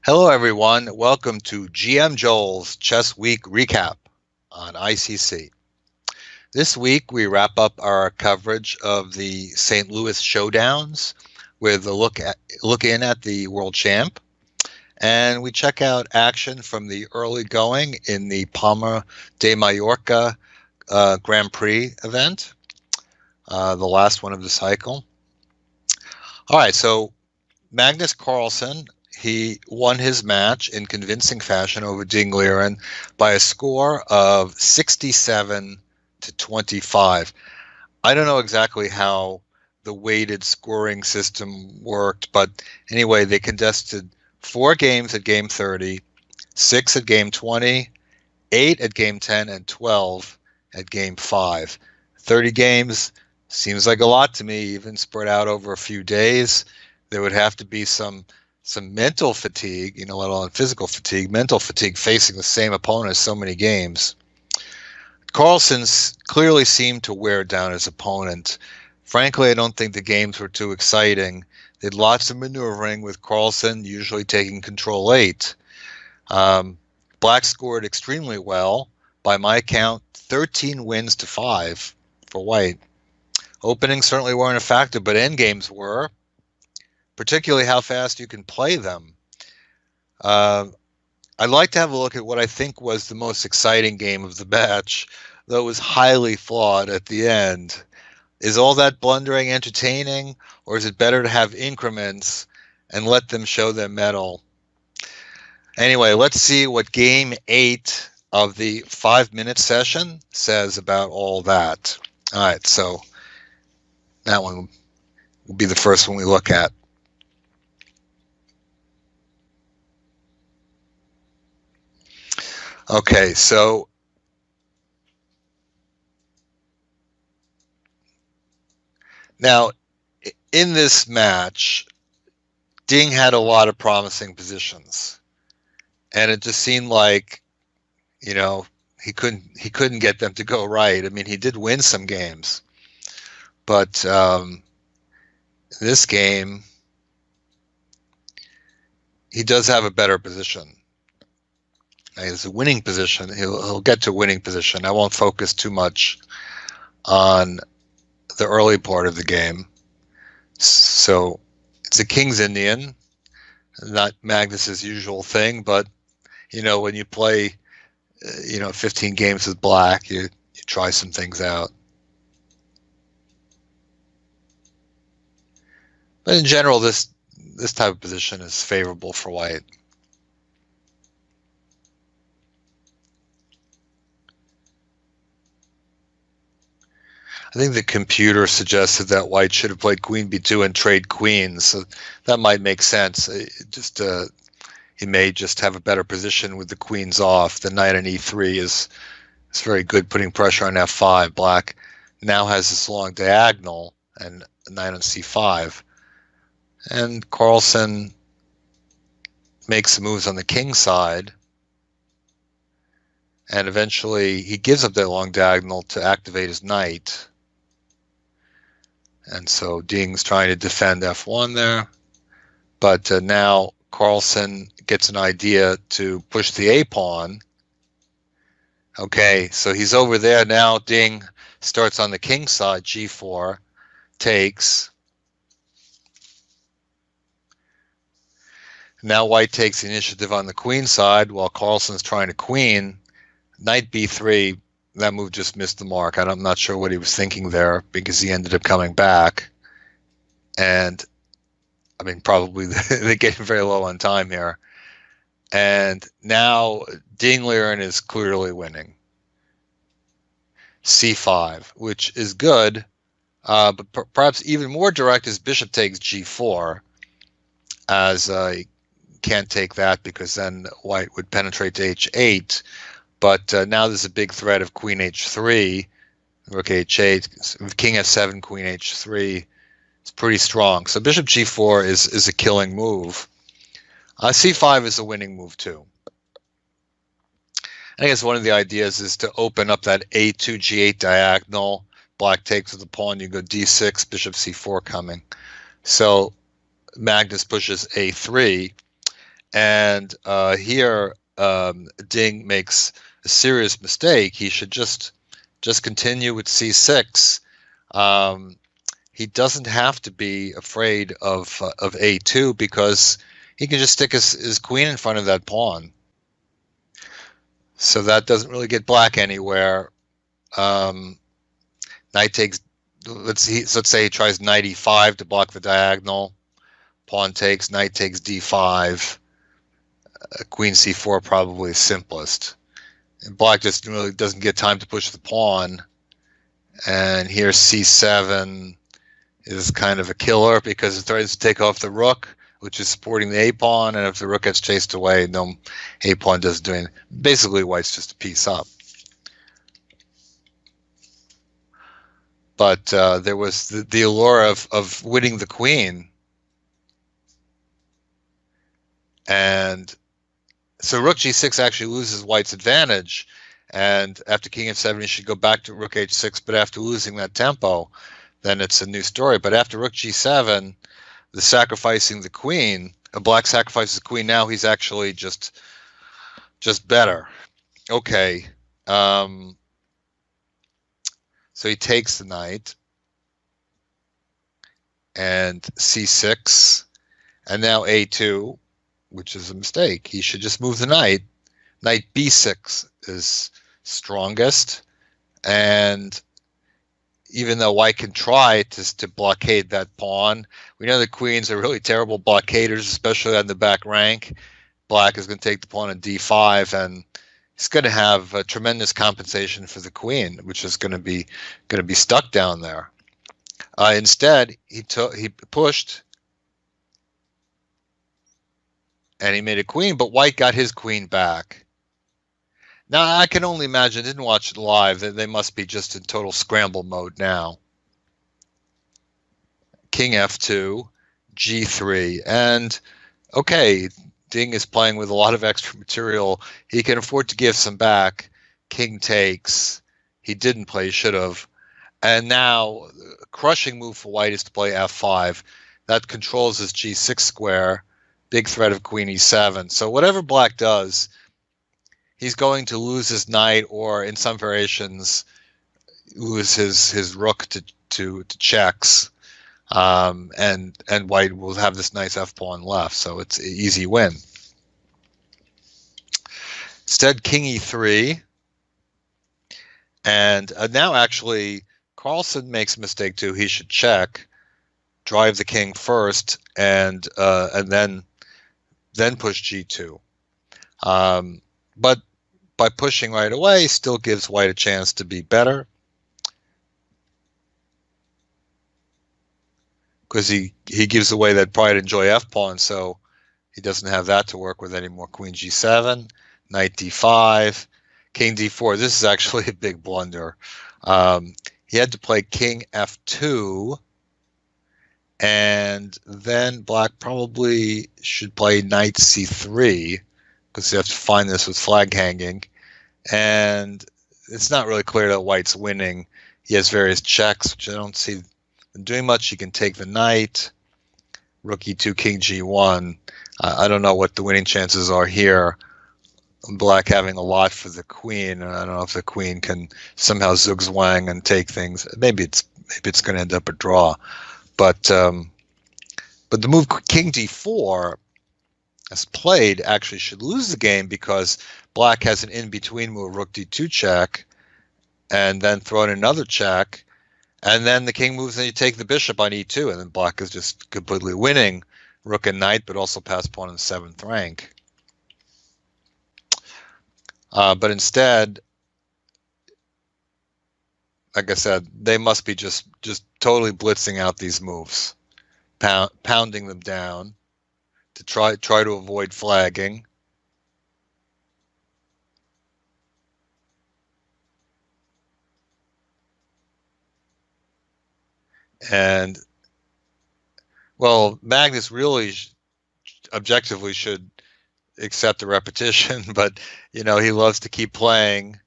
Hello, everyone. Welcome to GM Joel's Chess Week recap on ICC. This week, we wrap up our coverage of the St. Louis Showdowns with a look in at the World Champ, and we check out action from the early going in the Palma de Mallorca Grand Prix event, the last one of the cycle. All right, so Magnus Carlsen, he won his match in convincing fashion over Ding Liren by a score of 67 to 25. I don't know exactly how the weighted scoring system worked, but anyway, they contested 4 games at game 30, 6 at game 20, 8 at game 10, and 12 at game 5. 30 games seems like a lot to me, even spread out over a few days. There would have to be some mental fatigue, let alone physical fatigue, mental fatigue facing the same opponent so many games. Carlsen clearly seemed to wear down his opponent. Frankly, I don't think the games were too exciting. They had lots of maneuvering with Carlsen usually taking control 8. Black scored extremely well. By my count, 13 wins to 5 for White. Openings certainly weren't a factor, but endgames were, particularly how fast you can play them. I'd like to have a look at what I think was the most exciting game of the match, though it was highly flawed at the end. Is all that blundering entertaining, or is it better to have increments and let them show their mettle? Anyway, let's see what Game 8 of the 5-minute session says about all that. All right, so that one will be the first one we look at. Okay, so now in this match, Ding had a lot of promising positions, and it just seemed like, he couldn't get them to go right. I mean, he did win some games, but this game, he does have a better position. It's a winning position. He'll get to winning position. I won't focus too much on the early part of the game. So it's a King's Indian, not Magnus's usual thing, but when you play 15 games with black, you try some things out. But in general, this type of position is favorable for White. I think the computer suggested that White should have played Queen B2 and trade queens, so that might make sense. He may just have a better position with the queens off. The knight on E3 is very good, putting pressure on F5. Black now has this long diagonal and knight on C5. And Carlsen makes moves on the king side. And eventually he gives up that long diagonal to activate his knight. And so Ding's trying to defend F1 there. But now Carlsen gets an idea to push the A pawn. Okay, so he's over there now. Ding starts on the king side, G4, takes. Now White takes the initiative on the queen side while Carlsen's trying to queen. Knight B3, that move just missed the mark. I'm not sure what he was thinking there because he ended up coming back. And, I mean, probably they get very low on time here. And now Ding Liren is clearly winning. C5, which is good, but perhaps even more direct is bishop takes G4, as can't take that because then White would penetrate to H8. But now there's a big threat of Queen H3, Rook H8, King F7, Queen H3. It's pretty strong. So Bishop G4 is a killing move. C5 is a winning move too. I guess one of the ideas is to open up that A2 G8 diagonal. Black takes with the pawn. You go D6, Bishop C4 coming. So Magnus pushes A3. And here, Ding makes a serious mistake. He should just continue with c6. Um, he doesn't have to be afraid of a2 because he can just stick his queen in front of that pawn. So that doesn't really get black anywhere. Knight takes. Let's say he tries knight e5 to block the diagonal. Pawn takes. Knight takes d5. Queen c4 probably simplest. And black just really doesn't get time to push the pawn. And here c7 is kind of a killer because it threatens to take off the rook, which is supporting the a-pawn, and if the rook gets chased away, no a-pawn doesn't do anything. Basically, white's just a piece up. But there was the allure of winning the queen. And so rook g6 actually loses white's advantage. And after king f7, he should go back to rook h6. But after losing that tempo, then it's a new story. But after rook g7, the sacrificing the queen, black sacrifices the queen. Now he's actually just better. Okay. So he takes the knight. And c6. And now a2, which is a mistake. He should just move the knight. Knight b6 is strongest. And even though white can try to blockade that pawn, we know the queens are really terrible blockaders, especially on the back rank. Black is going to take the pawn on d5, and he's going to have a tremendous compensation for the queen, which is going to be stuck down there. Instead, he pushed, and he made a queen, but white got his queen back. Now, I can only imagine, I didn't watch it live, that they must be just in total scramble mode now. King f2, g3, and okay, Ding is playing with a lot of extra material. He can afford to give some back. King takes. He didn't play, he should have. And now, a crushing move for white is to play f5. That controls his g6 square. Big threat of queen e7. So whatever black does, he's going to lose his knight, or in some variations, lose his rook to checks. And white will have this nice f-pawn left, so it's an easy win. Instead, king e3. And now actually, Carlsen makes a mistake too. He should check, drive the king first, and then push g2. But by pushing right away, still gives white a chance to be better, because he gives away that pride and joy f-pawn, so he doesn't have that to work with anymore. Queen g7, knight d5, king d4. This is actually a big blunder. He had to play king f2, and then black probably should play knight c3, because you have to find this with flag hanging. And it's not really clear that white's winning. He has various checks, which I don't see doing much. He can take the knight, rook e2, king g1. I don't know what the winning chances are here. Black having a lot for the queen, and I don't know if the queen can somehow zugzwang and take things. Maybe it's going to end up a draw, but the move king d4, as played, actually should lose the game, because black has an in-between move, rook d2 check, and then throw in another check, and then the king moves and you take the bishop on e2, and then black is just completely winning rook and knight, but also pass pawn in 7th rank. But instead, like I said, they must be just totally blitzing out these moves, pounding them down to try to avoid flagging. And, well, Magnus really objectively should accept the repetition, but, you know, he loves to keep playing,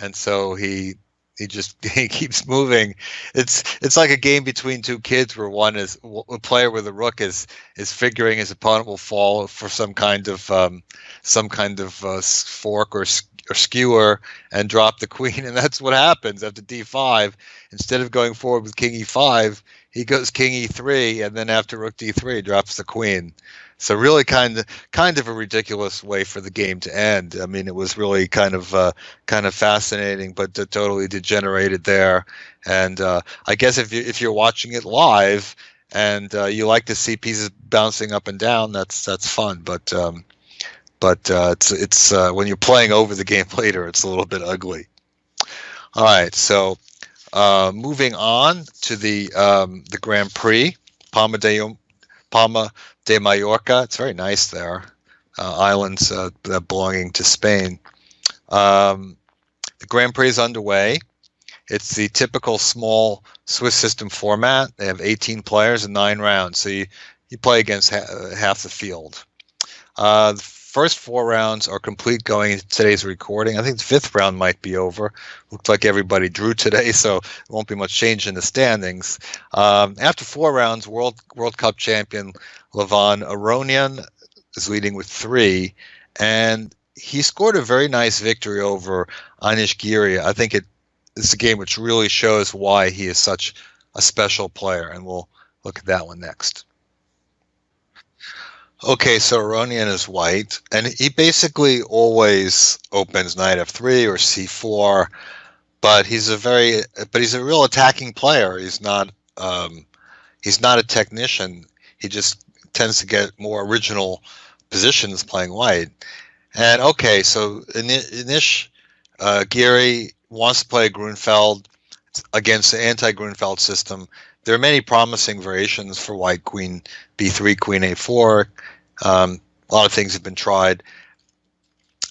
and so he he keeps moving. It's like a game between two kids where a player with a rook is figuring his opponent will fall for some kind of fork or skewer and drop the queen, and that's what happens after d5. Instead of going forward with king e5, he goes king e3, and then after rook d3 drops the queen. So really kind of a ridiculous way for the game to end. I mean, it was really kind of fascinating, but totally degenerated there. And I guess if you're watching it live and you like to see pieces bouncing up and down, that's fun. But it's when you're playing over the game later, it's a little bit ugly. All right, so moving on to the Grand Prix, Palma de Mallorca. It's very nice there. Islands belonging to Spain. The Grand Prix is underway. It's the typical small Swiss system format. They have 18 players and 9 rounds, so you play against half the field. The first 4 rounds are complete going into today's recording. I think the 5th round might be over. Looked like everybody drew today, so there won't be much change in the standings. After 4 rounds, World Cup champion Levon Aronian is leading with 3, and he scored a very nice victory over Anish Giri. I think it's a game which really shows why he is such a special player, and we'll look at that one next. Okay, so Aronian is white, and he basically always opens knight f3 or c4, but he's a real attacking player. He's not a technician. He just tends to get more original positions playing white. And okay, so Anish Giri wants to play Grunfeld against the anti-Grunfeld system. There are many promising variations for white, queen b3, queen a4. A lot of things have been tried.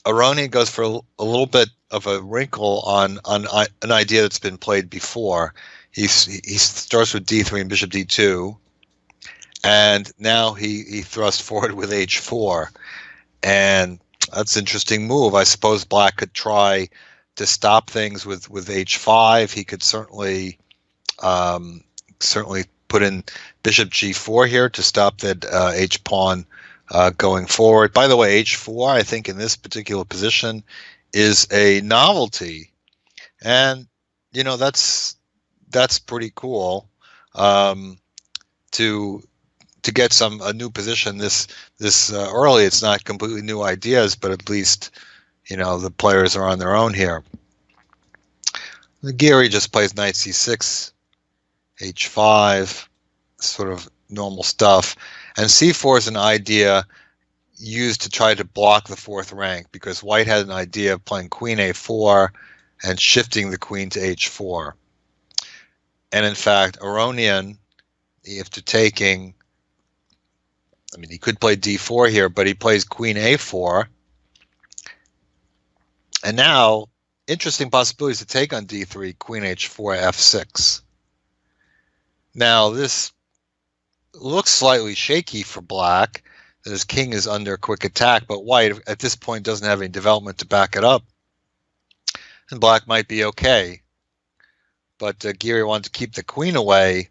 Aronian goes for a little bit of a wrinkle on an idea that's been played before. He starts with d3 and bishop d2, and now he thrusts forward with h4, and that's an interesting move. I suppose Black could try to stop things with h5. He could certainly put in bishop g4 here to stop that h pawn going forward. By the way, h4, I think in this particular position is a novelty, and that's pretty cool to get a new position this early. It's not completely new ideas, but at least the players are on their own here. Giri just plays knight c6, h5, sort of normal stuff. And c4 is an idea used to try to block the 4th rank, because white had an idea of playing queen a4 and shifting the queen to h4. And in fact, Aronian, after taking, I mean, he could play d4 here, but he plays queen a4. And now, interesting possibilities to take on d3, queen h4, f6. Now, this looks slightly shaky for Black, that his king is under quick attack, but white at this point doesn't have any development to back it up, and Black might be okay. But Giri wanted to keep the queen away,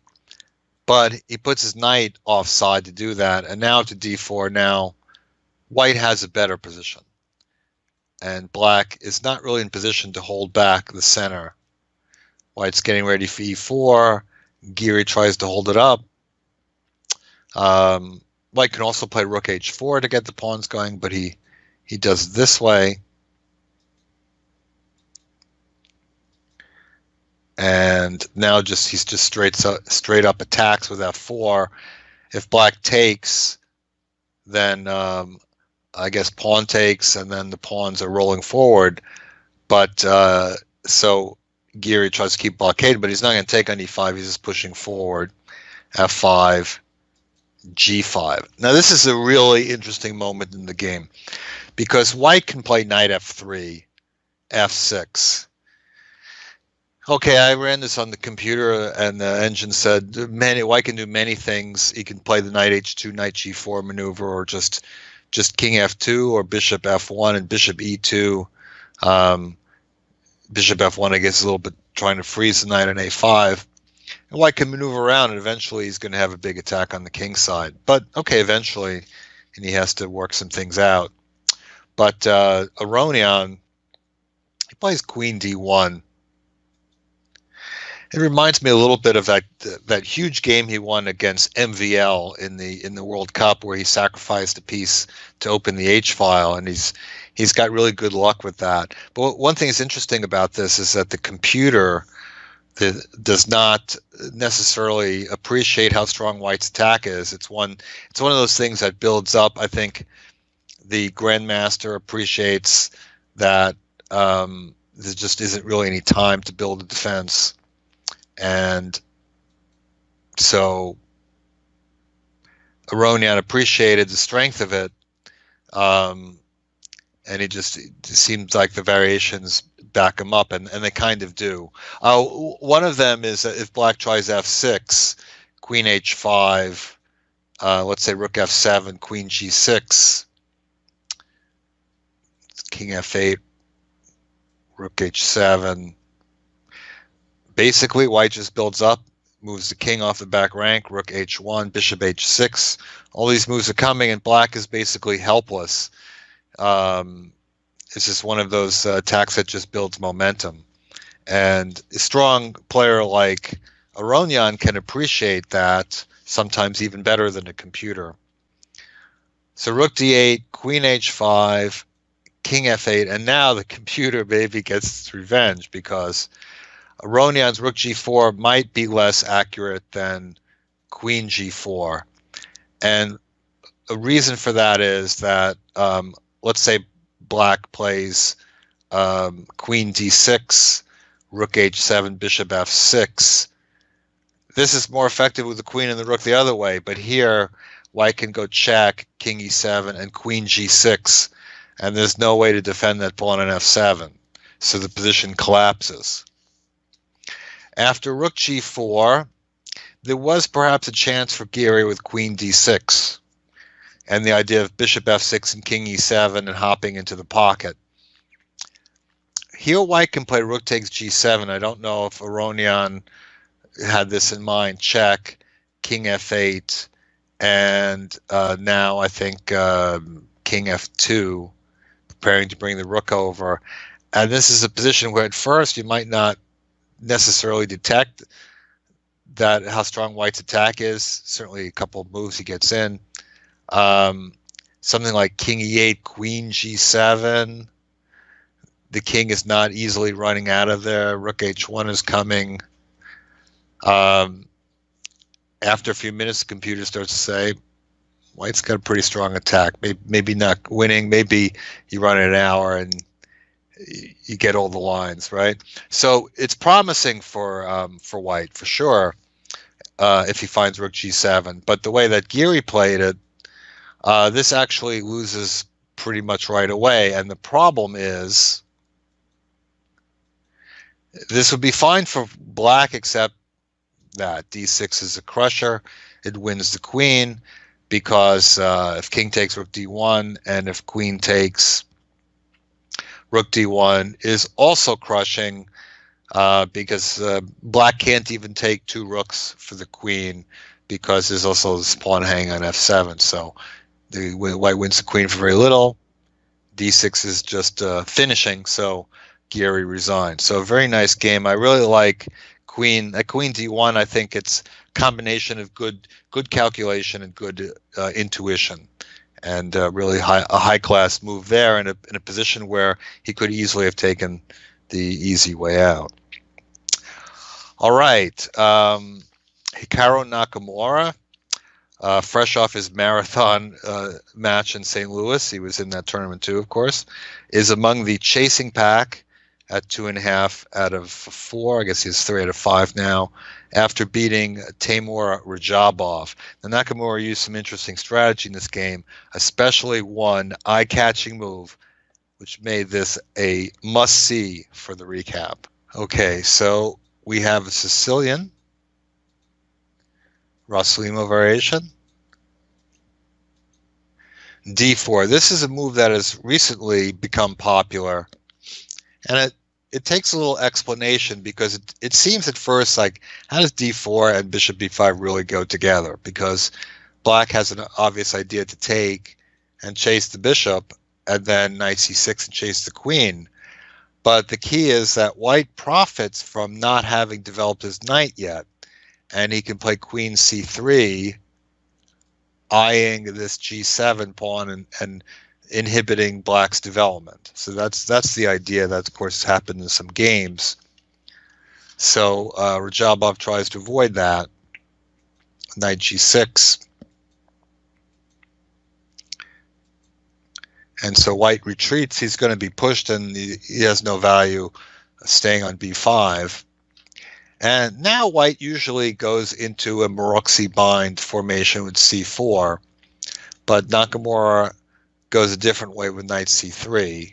but he puts his knight offside to do that, and now to d4. Now white has a better position, and Black is not really in position to hold back the center. White's getting ready for e4. Giri tries to hold it up. White can also play rook h4 to get the pawns going, but he does it this way. And now he's just straight up attacks with f4. If Black takes, then I guess pawn takes, and then the pawns are rolling forward. But so Giri tries to keep blockade, but he's not going to take on e5. He's just pushing forward. f5, g5. Now this is a really interesting moment in the game, because white can play knight f3, f6. Okay, I ran this on the computer, and the engine said white can do many things. He can play the knight h2, knight g4 maneuver, or just king f2, or bishop f1 and bishop e2. Bishop f1, I guess, is a little bit trying to freeze the knight on a5. And white can maneuver around, and eventually he's going to have a big attack on the king side. But okay, eventually, and he has to work some things out. But Aronian, he plays queen d1. It reminds me a little bit of that huge game he won against MVL in the World Cup, where he sacrificed a piece to open the H file, and he's got really good luck with that. But one thing that's interesting about this is that the computer does not necessarily appreciate how strong white's attack is. It's one of those things that builds up. I think the grandmaster appreciates that there just isn't really any time to build a defense. And so Aronian appreciated the strength of it, and it seems like the variations back him up, and they kind of do. One of them is that if black tries f6, queen h5, let's say rook f7, queen g6, king f8, rook h7. Basically, white just builds up, moves the king off the back rank, rook h1, bishop h6. All these moves are coming, and black is basically helpless. It's just one of those attacks that just builds momentum. And a strong player like Aronian can appreciate that, sometimes even better than a computer. So rook d8, queen h5, king f8, and now the computer maybe gets its revenge, because Aronian's rook g4 might be less accurate than queen g4. And a reason for that is that, let's say black plays queen d6, rook h7, bishop f6. This is more effective with the queen and the rook the other way, but here white can go check, king e7, and queen g6, and there's no way to defend that pawn on f7, so the position collapses. After rook g4, there was perhaps a chance for Geary with queen d6, and the idea of bishop f6 and king e7 and hopping into the pocket. Here white can play rook takes g7. I don't know if Aronian had this in mind. Check, king f8, and now I think king f2, preparing to bring the rook over. And this is a position where at first you might not necessarily detect that how strong white's attack is. Certainly a couple of moves he gets in. Something like king e8, queen g7. The king is not easily running out of there. Rook h1 is coming. After a few minutes, the computer starts to say, white's got a pretty strong attack. Maybe not winning. Maybe you run an hour and you get all the lines, right? So it's promising for white, for sure, if he finds rook g7. But the way that Geary played it, this actually loses pretty much right away. And the problem is, this would be fine for black, except that d6 is a crusher. It wins the queen, because if king takes rook d1, and if queen takes rook d1 is also crushing, because black can't even take two rooks for the queen, because there's also this pawn hanging on f7. So the white wins the queen for very little. d6 is just finishing, so Geary resigns. So a very nice game. I really like queen d1. I think it's a combination of good calculation and good intuition, and really a high class move there in a position where he could easily have taken the easy way out. All right, Hikaru Nakamura, fresh off his marathon match in St. Louis, he was in that tournament too, of course, is among the chasing pack at 2.5 out of 4. I guess he's 3 out of 5 now, after beating Timur Rajabov. Now, Nakamura used some interesting strategy in this game, especially one eye-catching move, which made this a must-see for the recap. Okay, so we have a Sicilian Rossolimo variation. D4. This is a move that has recently become popular, and it takes a little explanation, because it seems at first like, how does d4 and bishop b5 really go together? Because black has an obvious idea to take and chase the bishop, and then knight c6 and chase the queen. But the key is that white profits from not having developed his knight yet, and he can play queen c3, eyeing this g7 pawn and inhibiting black's development. So that's the idea. That, of course, happened in some games. So Radjabov tries to avoid that. Knight g6. And so white retreats. He's going to be pushed, and he has no value staying on b5. And now white usually goes into a Maroczy bind formation with c4, but Nakamura goes a different way with knight c3.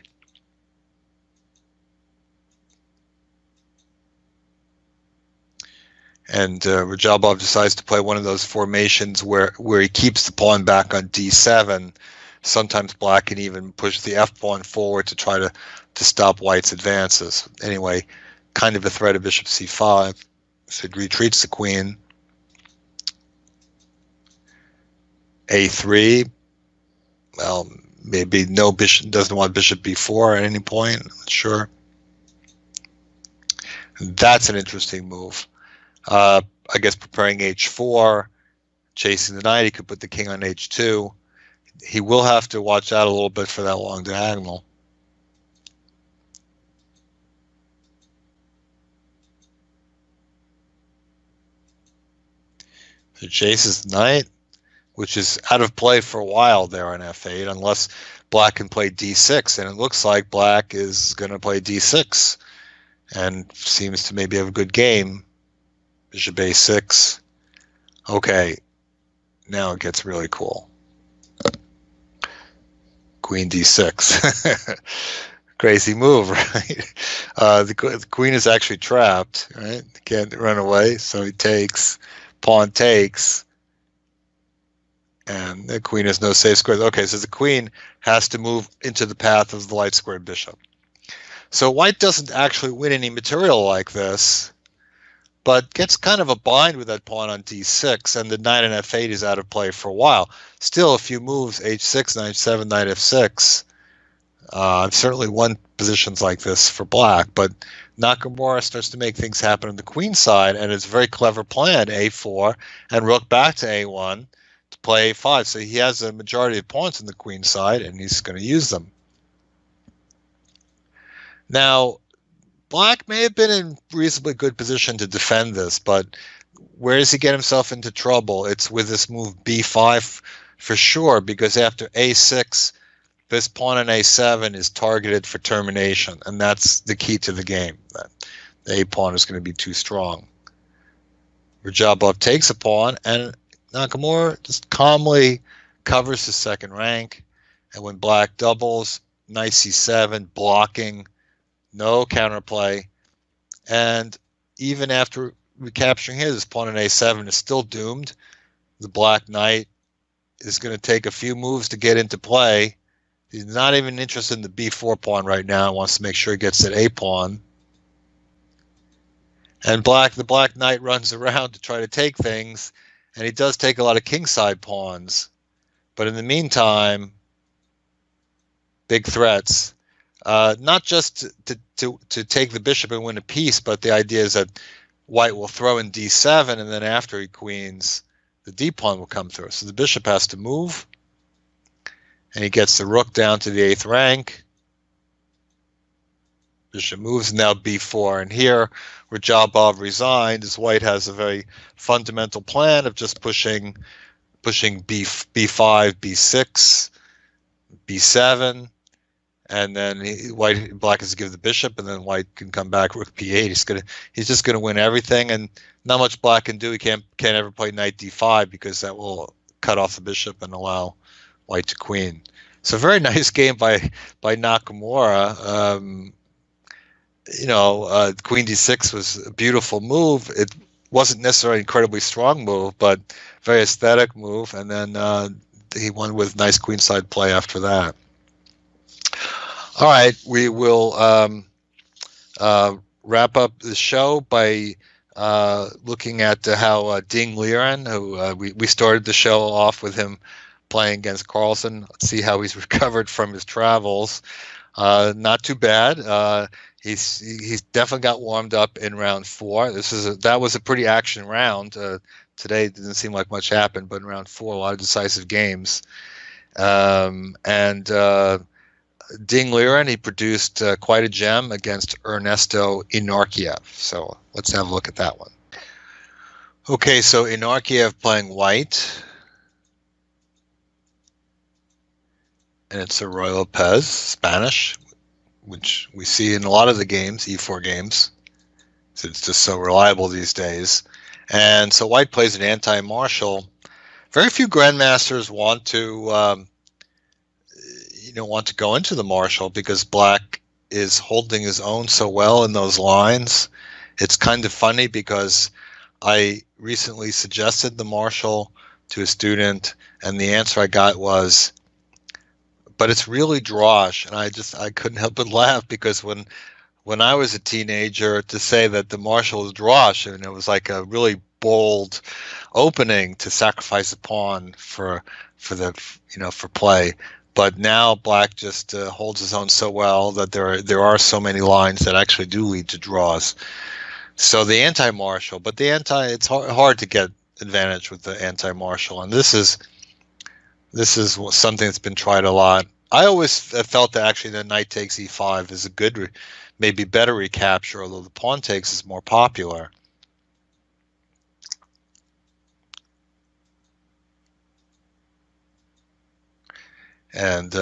And Radjabov decides to play one of those formations where he keeps the pawn back on d7. Sometimes black can even push the f-pawn forward to try to stop white's advances. Anyway, kind of a threat of bishop c5. So it retreats the queen. a3. Well, maybe no bishop, doesn't want bishop b4 at any point. I'm not sure. That's an interesting move. I guess preparing h4, chasing the knight. He could put the king on h2. He will have to watch out a little bit for that long diagonal. So chases the knight, which is out of play for a while there on f8, unless black can play d6. And it looks like black is going to play d6 and seems to maybe have a good game. Bishop a6. Okay, now it gets really cool. Queen d6. Crazy move, right? The queen is actually trapped, right? Can't run away, so he takes. Pawn takes. And the queen has no safe squares. Okay, so the queen has to move into the path of the light squared bishop. So white doesn't actually win any material like this, but gets kind of a bind with that pawn on d6, and the knight on f8 is out of play for a while. Still, a few moves, h6, knight 7, knight f6. I've certainly won positions like this for black, but Nakamura starts to make things happen on the queen side, and it's a very clever plan, a4, and rook back to a1 to play a5. So he has a majority of pawns on the queen side, and he's going to use them. Now, black may have been in reasonably good position to defend this, but where does he get himself into trouble? It's with this move b5 for sure, because after a6, this pawn on a7 is targeted for termination, and that's the key to the game. That the a pawn is going to be too strong. Radjabov takes a pawn, and Nakamura just calmly covers the second rank. And when black doubles, knight c7, blocking, no counterplay. And even after recapturing his pawn on a7 is still doomed. The black knight is going to take a few moves to get into play. He's not even interested in the b4 pawn right now. He wants to make sure he gets that a pawn. And the black knight runs around to try to take things, and he does take a lot of kingside pawns. But in the meantime, big threats. Not just to take the bishop and win a piece, but the idea is that white will throw in d7, and then after he queens, the d pawn will come through. So the bishop has to move, and he gets the rook down to the 8th rank. Bishop moves, now b4. And here, where Radjabov resigned, as white has a very fundamental plan of just pushing b5, b6, b7, and then black has to give the bishop, and then white can come back rook b8. He's just gonna win everything, and not much black can do. He can't ever play knight d5 because that will cut off the bishop and allow white to queen. So very nice game by Nakamura. Queen d6 was a beautiful move. It wasn't necessarily an incredibly strong move, but very aesthetic move. And then he won with nice queenside play after that. All right, we will wrap up the show by looking at how Ding Liren, who we started the show off with him playing against Carlsen. Let's see how he's recovered from his travels. Not too bad. He's definitely got warmed up in round 4. That was a pretty action round. Today it didn't seem like much happened, but in round 4, a lot of decisive games. And Ding Liren, he produced quite a gem against Ernesto Inarkiev. So let's have a look at that one. Okay, so Inarkiev playing white. And it's a Roy Lopez, Spanish, which we see in a lot of the games, E4 games. So it's just so reliable these days. And so white plays an anti-martial. Very few grandmasters want to want to go into the martial because black is holding his own so well in those lines. It's kind of funny because I recently suggested the martial to a student, and the answer I got was, but it's really drawish. And I couldn't help but laugh because when I was a teenager, to say that the martial is drawish, and it was like a really bold opening to sacrifice a pawn for play. But now black just holds his own so well that there are so many lines that actually do lead to draws. So the anti-martial, but it's hard to get advantage with the anti-martial, and this is something that's been tried a lot. I always felt that actually the knight takes e5 is a good, maybe better recapture, although the pawn takes is more popular. And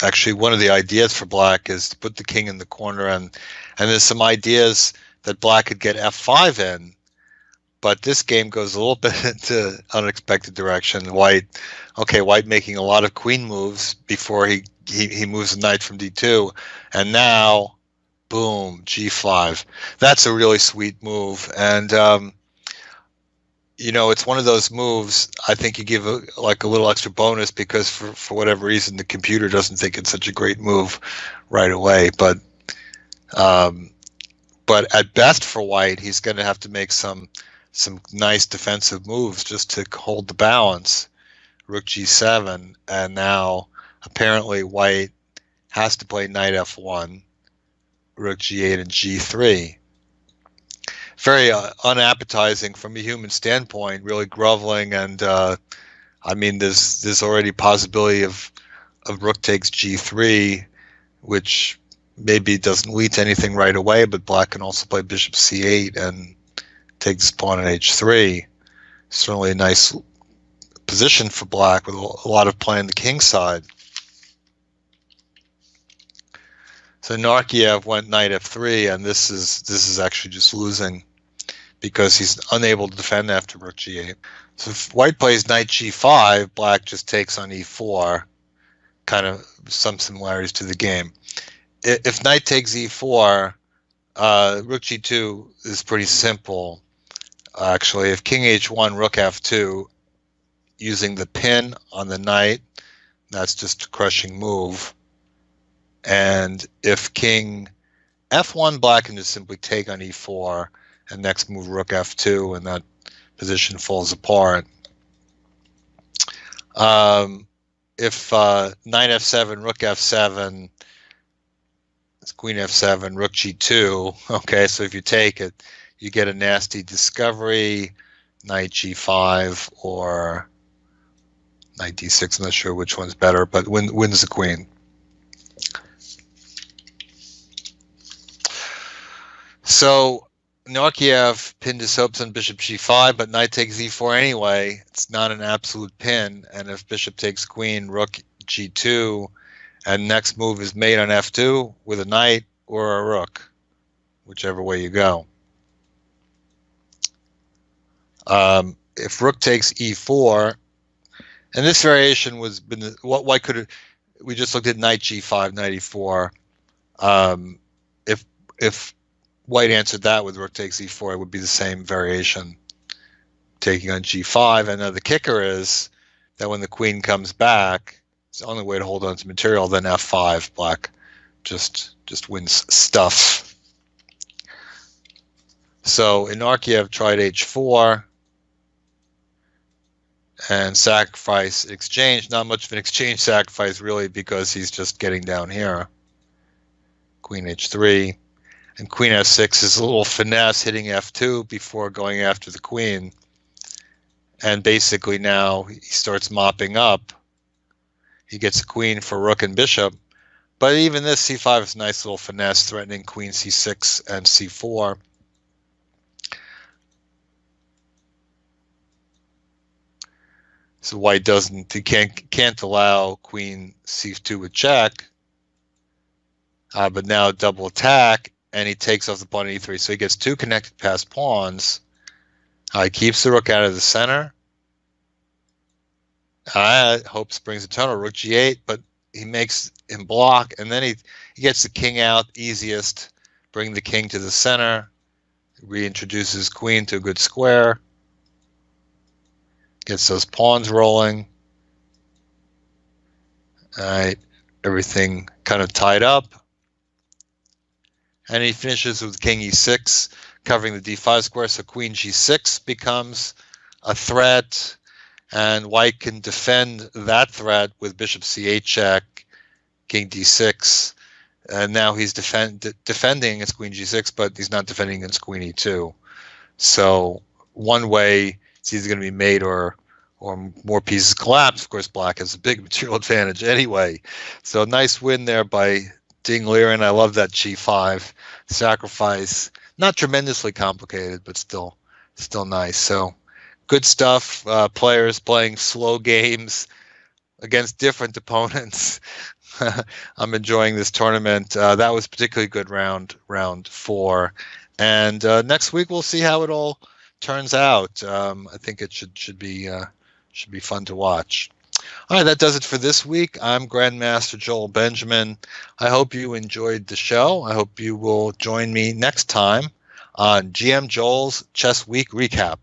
actually one of the ideas for black is to put the king in the corner, and there's some ideas that black could get f5 in, but this game goes a little bit into unexpected direction. White making a lot of queen moves before he moves the knight from d2, and now boom, g5. That's a really sweet move, and it's one of those moves I think you give a little extra bonus because for whatever reason the computer doesn't think it's such a great move right away. But at best for white, he's going to have to make some nice defensive moves just to hold the balance. Rook g7, and now apparently white has to play knight f1, rook g8, and g3. Very unappetizing from a human standpoint, really groveling, and there's already possibility of rook takes g3, which maybe doesn't lead to anything right away, but black can also play bishop c8 and take this pawn on h3. Certainly a nice position for black with a lot of play on the king side. So Inarkiev went knight f3, and this is actually just losing because he's unable to defend after rook g8. So if white plays knight g5, black just takes on e4, kind of some similarities to the game. If knight takes e4, rook g2 is pretty simple. Actually, if king h1, rook f2, using the pin on the knight, that's just a crushing move. And if king f1, black can just simply take on e4, and next move rook f2, and that position falls apart. If knight f7, rook f7, it's queen f7, rook g2. Okay, so if you take it, you get a nasty discovery, knight g5 or knight d6. I'm not sure which one's better, but wins the queen. So Inarkiev pinned his hopes on bishop g5, but knight takes e4 anyway. It's not an absolute pin, and if bishop takes queen, rook g2, and next move is mate on f2 with a knight or a rook, whichever way you go. If rook takes e4, and this variation why could we just looked at knight g5, knight e4. If white answered that with rook takes e4, it would be the same variation, taking on g5. And now the kicker is that when the queen comes back, it's the only way to hold on to material. Then f5, black just wins stuff. So Inarkiev tried h4 and sacrifice exchange. Not much of an exchange sacrifice really, because he's just getting down here. Queen h3. And queen f6 is a little finesse, hitting f2 before going after the queen. And basically now he starts mopping up. He gets a queen for rook and bishop. But even this c5 is a nice little finesse, threatening queen c6 and c4. So white he can't allow queen c2 with check. But now double attack, and he takes off the pawn e3. So he gets two connected passed pawns. He keeps the rook out of the center. Hopes brings a tunnel, rook g8, but he makes him block, and then he gets the king out easiest, bring the king to the center, reintroduces queen to a good square, gets those pawns rolling. All right, everything kind of tied up. And he finishes with king e6, covering the d5 square, so queen g6 becomes a threat, and white can defend that threat with bishop c8 check, king d6, and now he's defending against queen g6, but he's not defending against queen e2. So one way it's either going to be mate or more pieces collapse. Of course, black has a big material advantage anyway. So nice win there by Ding Liren. I love that g5 sacrifice. Not tremendously complicated, but still nice. So good stuff. Players playing slow games against different opponents. I'm enjoying this tournament. That was particularly good round 4. And next week we'll see how it all turns out. I think it should be fun to watch. All right, that does it for this week. I'm Grandmaster Joel Benjamin. I hope you enjoyed the show. I hope you will join me next time on GM Joel's Chess Week Recap.